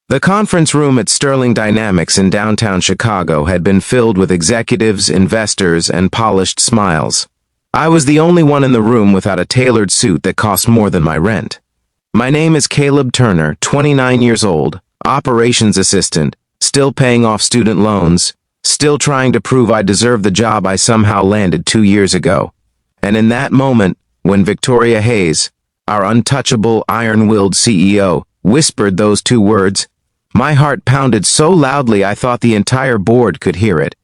The conference room at Sterling Dynamics in downtown Chicago had been filled with executives, investors, and polished smiles. I was the only one in the room without a tailored suit that cost more than my rent. My name is Caleb Turner, 29 years old, operations assistant, still paying off student loans, still trying to prove I deserve the job I somehow landed 2 years ago. And in that moment, when Victoria Hayes, our untouchable, iron-willed CEO, whispered those 2 words, my heart pounded so loudly I thought the entire board could hear it.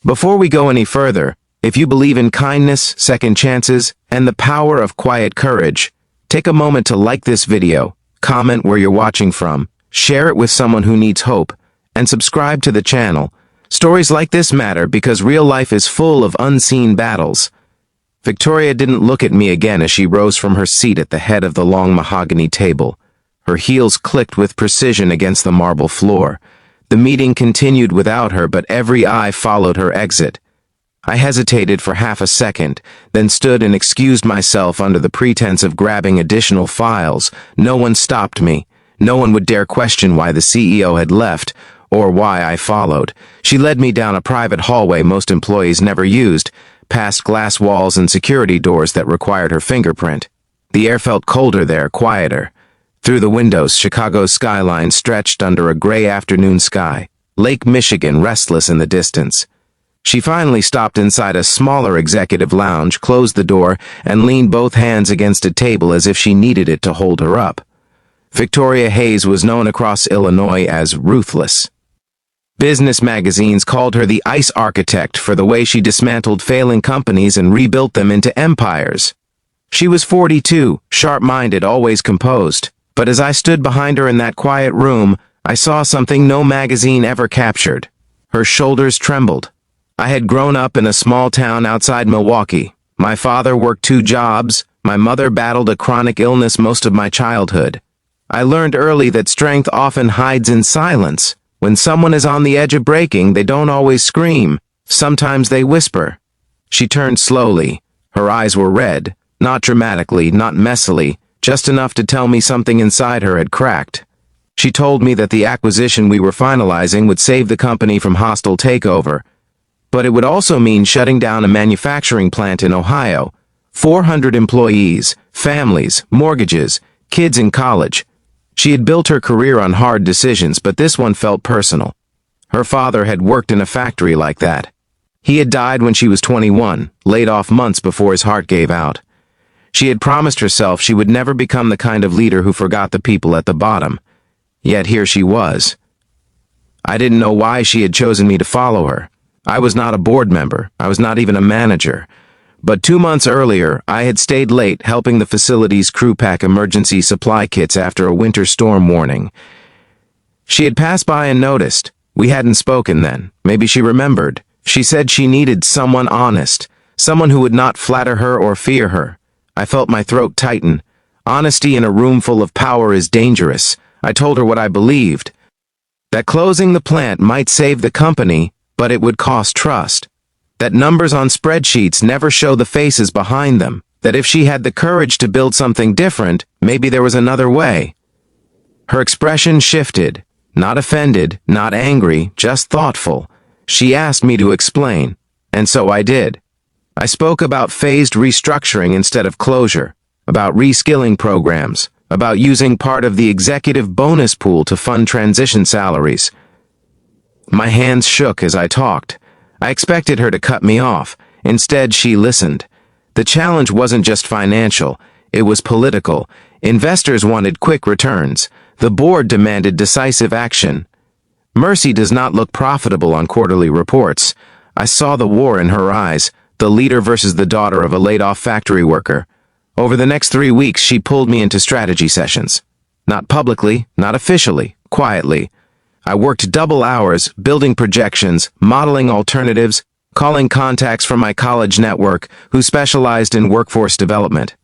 Before we go any further, if you believe in kindness, second chances, and the power of quiet courage, take a moment to like this video, comment where you're watching from, share it with someone who needs hope, and subscribe to the channel. Stories like this matter because real life is full of unseen battles. Victoria didn't look at me again as she rose from her seat at the head of the long mahogany table. Her heels clicked with precision against the marble floor. The meeting continued without her, but every eye followed her exit. I hesitated for half a second, then stood and excused myself under the pretense of grabbing additional files. No one stopped me. No one would dare question why the CEO had left, or why I followed. She led me down a private hallway most employees never used, past glass walls and security doors that required her fingerprint. The air felt colder there, quieter. Through the windows, Chicago's skyline stretched under a gray afternoon sky, Lake Michigan restless in the distance. She finally stopped inside a smaller executive lounge, closed the door, and leaned both hands against a table as if she needed it to hold her up. Victoria Hayes was known across Illinois as ruthless. Business magazines called her the ice architect for the way she dismantled failing companies and rebuilt them into empires. She was 42, sharp-minded, always composed. But as I stood behind her in that quiet room, I saw something no magazine ever captured. Her shoulders trembled. I had grown up in a small town outside Milwaukee. My father worked 2 jobs. My mother battled a chronic illness most of my childhood. I learned early that strength often hides in silence. When someone is on the edge of breaking, they don't always scream. Sometimes they whisper. She turned slowly. Her eyes were red, not dramatically, not messily, just enough to tell me something inside her had cracked. She told me that the acquisition we were finalizing would save the company from hostile takeover, but it would also mean shutting down a manufacturing plant in Ohio. 400 employees, families, mortgages, kids in college. She had built her career on hard decisions, but this one felt personal. Her father had worked in a factory like that. He had died when she was 21, laid off months before his heart gave out. She had promised herself she would never become the kind of leader who forgot the people at the bottom. Yet here she was. I didn't know why she had chosen me to follow her. I was not a board member. I was not even a manager. But 2 months earlier, I had stayed late helping the facility's crew pack emergency supply kits after a winter storm warning. She had passed by and noticed. We hadn't spoken then. Maybe she remembered. She said she needed someone honest, someone who would not flatter her or fear her. I felt my throat tighten. Honesty in a room full of power is dangerous. I told her what I believed. That closing the plant might save the company, but it would cost trust. That numbers on spreadsheets never show the faces behind them. That if she had the courage to build something different, maybe there was another way. Her expression shifted. Not offended, not angry, just thoughtful. She asked me to explain, and so I did. I spoke about phased restructuring instead of closure, about reskilling programs, about using part of the executive bonus pool to fund transition salaries. My hands shook as I talked. I expected her to cut me off. Instead, she listened. The challenge wasn't just financial, it was political. Investors wanted quick returns. The board demanded decisive action. Mercy does not look profitable on quarterly reports. I saw the war in her eyes. The leader versus the daughter of a laid-off factory worker. Over the next 3 weeks, she pulled me into strategy sessions. Not publicly, not officially, quietly. I worked double hours, building projections, modeling alternatives, calling contacts from my college network who specialized in workforce development.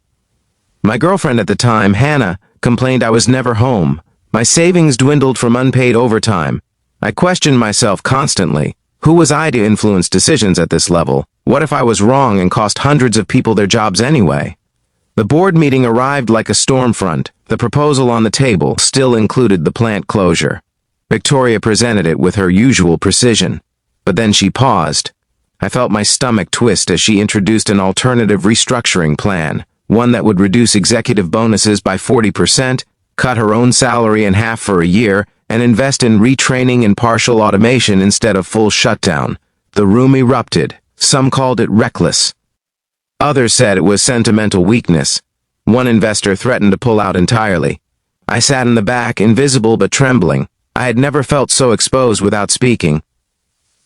My girlfriend at the time, Hannah, complained I was never home. My savings dwindled from unpaid overtime. I questioned myself constantly. Who was I to influence decisions at this level? What if I was wrong and cost hundreds of people their jobs anyway? The board meeting arrived like a storm front. The proposal on the table still included the plant closure. Victoria presented it with her usual precision. But then she paused. I felt my stomach twist as she introduced an alternative restructuring plan, one that would reduce executive bonuses by 40%, cut her own salary in half for a year, and invest in retraining and partial automation instead of full shutdown. The room erupted. Some called it reckless. Others said it was sentimental weakness. One investor threatened to pull out entirely. I sat in the back, invisible but trembling. I had never felt so exposed without speaking.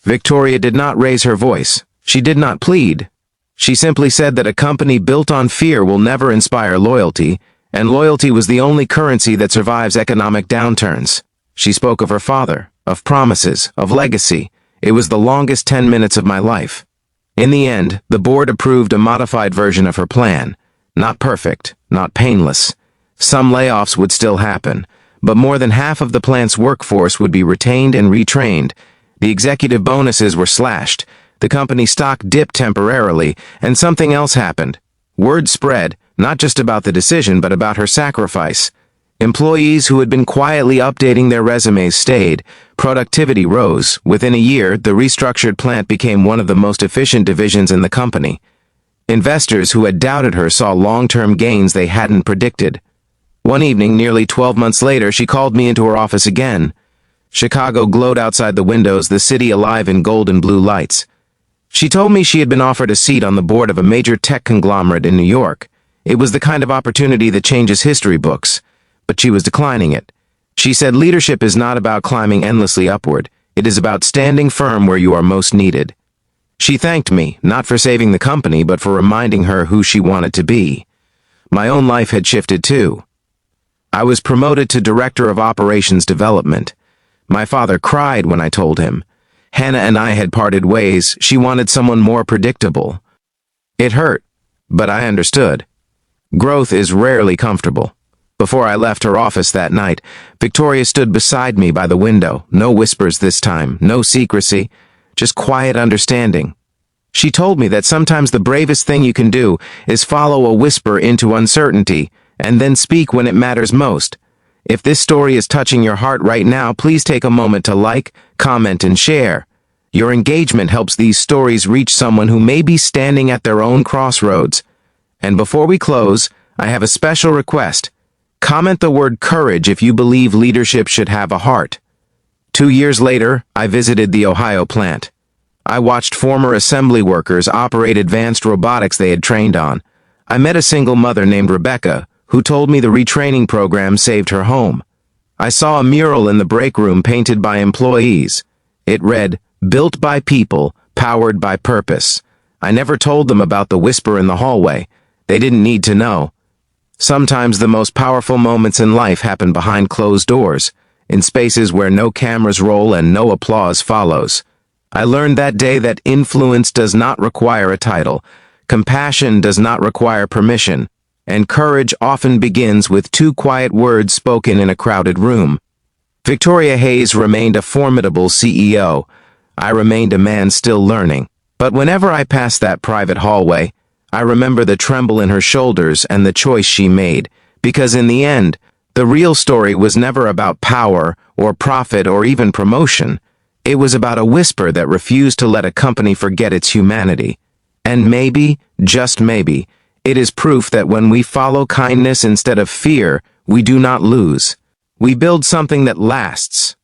Victoria did not raise her voice. She did not plead. She simply said that a company built on fear will never inspire loyalty, and loyalty was the only currency that survives economic downturns. She spoke of her father, of promises, of legacy. It was the longest 10 minutes of my life. In the end, the board approved a modified version of her plan. Not perfect, not painless. Some layoffs would still happen, but more than half of the plant's workforce would be retained and retrained. The executive bonuses were slashed. The company stock dipped temporarily, and something else happened. Word spread, not just about the decision, but about her sacrifice. Employees who had been quietly updating their resumes stayed. Productivity rose. Within a year, the restructured plant became one of the most efficient divisions in the company. Investors who had doubted her saw long-term gains they hadn't predicted. One evening, nearly 12 months later, she called me into her office again. Chicago glowed outside the windows, the city alive in gold and blue lights. She told me she had been offered a seat on the board of a major tech conglomerate in New York. It was the kind of opportunity that changes history books. But she was declining it. She said leadership is not about climbing endlessly upward. It is about standing firm where you are most needed. She thanked me, not for saving the company, but for reminding her who she wanted to be. My own life had shifted too. I was promoted to Director of Operations Development. My father cried when I told him. Hannah and I had parted ways. She wanted someone more predictable. It hurt, but I understood. Growth is rarely comfortable. Before I left her office that night, Victoria stood beside me by the window. No whispers this time, no secrecy, just quiet understanding. She told me that sometimes the bravest thing you can do is follow a whisper into uncertainty and then speak when it matters most. If this story is touching your heart right now, please take a moment to like, comment, and share. Your engagement helps these stories reach someone who may be standing at their own crossroads. And before we close, I have a special request. Comment the word courage if you believe leadership should have a heart. 2 years later, I visited the Ohio plant. I watched former assembly workers operate advanced robotics they had trained on. I met a single mother named Rebecca, who told me the retraining program saved her home. I saw a mural in the break room painted by employees. It read, "Built by people, powered by purpose." I never told them about the whisper in the hallway. They didn't need to know. Sometimes the most powerful moments in life happen behind closed doors, in spaces where no cameras roll and no applause follows. I learned that day that influence does not require a title, compassion does not require permission, and courage often begins with 2 quiet words spoken in a crowded room. Victoria Hayes remained a formidable CEO. I remained a man still learning. But whenever I passed that private hallway, I remember the tremble in her shoulders and the choice she made, because in the end, the real story was never about power or profit or even promotion. It was about a whisper that refused to let a company forget its humanity. And maybe, just maybe, it is proof that when we follow kindness instead of fear, we do not lose. We build something that lasts.